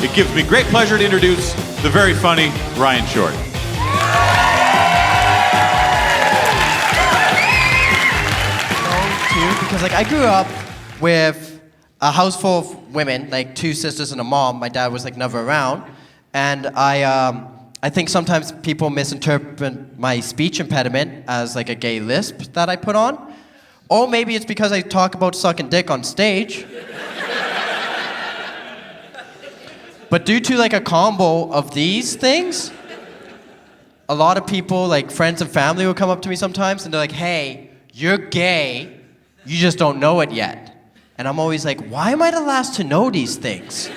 it gives me great pleasure to introduce the very funny Ryan Short. Because like I grew up with a house full of women, like 2 sisters and a mom. My dad was like never around, and I think sometimes people misinterpret my speech impediment as like a gay lisp that I put on, or maybe it's because I talk about sucking dick on stage. But due to like a combo of these things, a lot of people, like friends and family, will come up to me sometimes and they're like, "Hey, you're gay. You just don't know it yet." And I'm always like, why am I the last to know these things?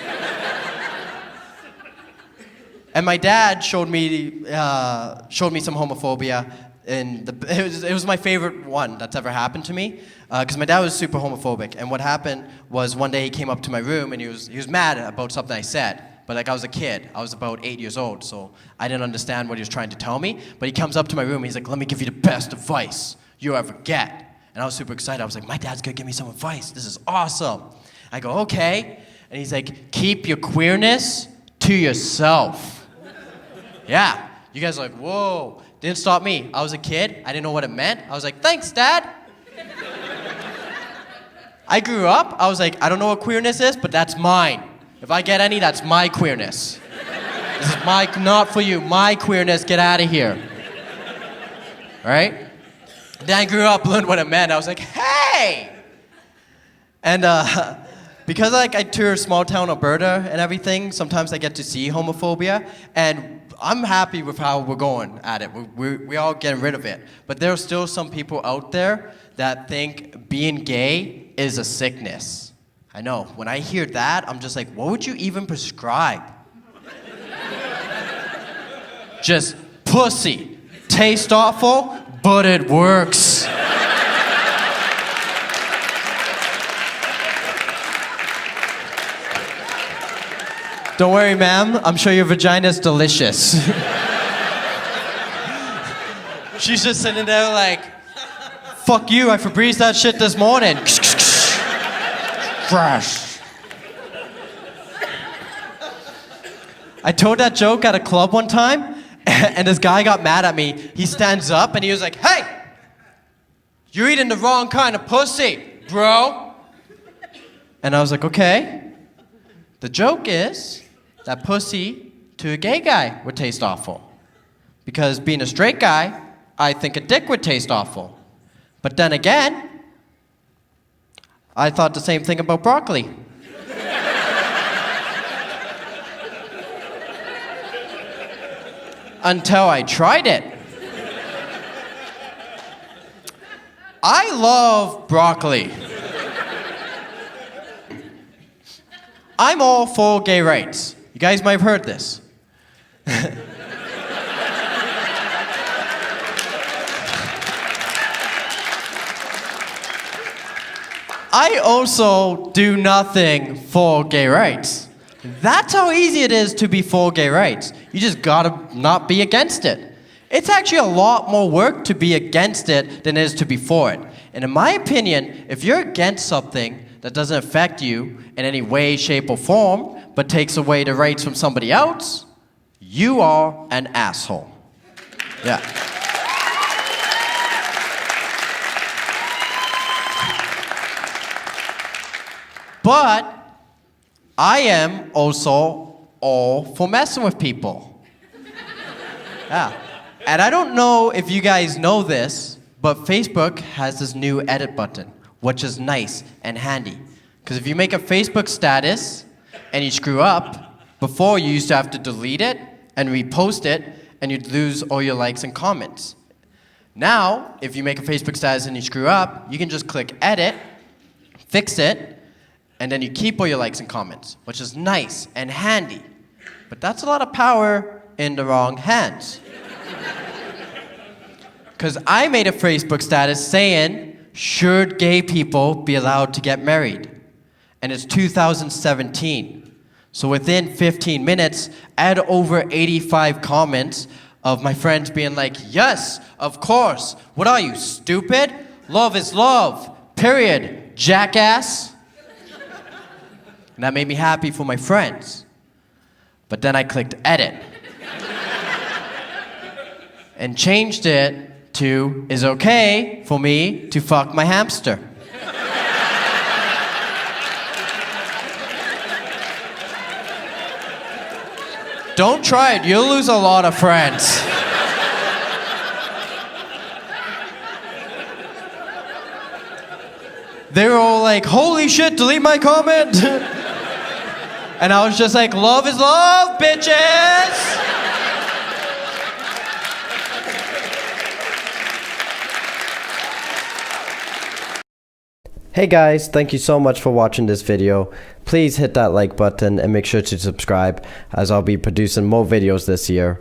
And my dad showed me some homophobia, and it was my favorite one that's ever happened to me, because my dad was super homophobic. And what happened was one day he came up to my room and he was mad about something I said. But like I was a kid, I was about 8 years old, so I didn't understand what he was trying to tell me. But he comes up to my room and he's like, "Let me give you the best advice you ever get." And I was super excited. I was like, my dad's gonna give me some advice. This is awesome. I go, okay. And he's like, keep your queerness to yourself. Yeah. You guys are like, whoa. Didn't stop me. I was a kid. I didn't know what it meant. I was like, thanks, Dad. I grew up. I was like, I don't know what queerness is, but that's mine. If I get any, that's my queerness. This is not for you. My queerness. Get out of here. All right? Then I grew up, learned what it meant. I was like, hey! And because like I tour small town Alberta and everything, sometimes I get to see homophobia, and I'm happy with how we're going at it. We all getting rid of it. But there are still some people out there that think being gay is a sickness. I know. When I hear that, I'm just like, what would you even prescribe? Just pussy. Taste awful, but it works. Don't worry, ma'am. I'm sure your vagina's delicious. She's just sitting there like, fuck you, I Febrezed that shit this morning. Fresh. I told that joke at a club one time, and this guy got mad at me. He stands up and he was like, hey, you're eating the wrong kind of pussy, bro. And I was like, okay. The joke is that pussy to a gay guy would taste awful. Because being a straight guy, I think a dick would taste awful. But then again, I thought the same thing about broccoli. Until I tried it. I love broccoli. I'm all for gay rights. You guys might have heard this. I also do nothing for gay rights. That's how easy it is to be for gay rights. You just gotta not be against it. It's actually a lot more work to be against it than it is to be for it. And in my opinion, if you're against something that doesn't affect you in any way, shape, or form, but takes away the rights from somebody else, you are an asshole. Yeah. But I am also all for messing with people. Yeah. And I don't know if you guys know this, but Facebook has this new edit button, which is nice and handy. Because if you make a Facebook status and you screw up, before you used to have to delete it and repost it, and you'd lose all your likes and comments. Now, if you make a Facebook status and you screw up, you can just click edit, fix it, and then you keep all your likes and comments, which is nice and handy. But that's a lot of power in the wrong hands. Because I made a Facebook status saying, should gay people be allowed to get married? And it's 2017. So within 15 minutes, I had over 85 comments of my friends being like, yes, of course. What are you, stupid? Love is love, period, jackass. And that made me happy for my friends. But then I clicked edit and changed it to, is okay for me to fuck my hamster? Don't try it, you'll lose a lot of friends. They were all like, holy shit, delete my comment. And I was just like, love is love, bitches. Hey guys, thank you so much for watching this video. Please hit that like button and make sure to subscribe, as I'll be producing more videos this year.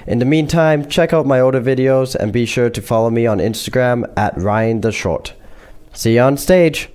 In the meantime, check out my older videos and be sure to follow me on Instagram at Ryan the Short. See you on stage!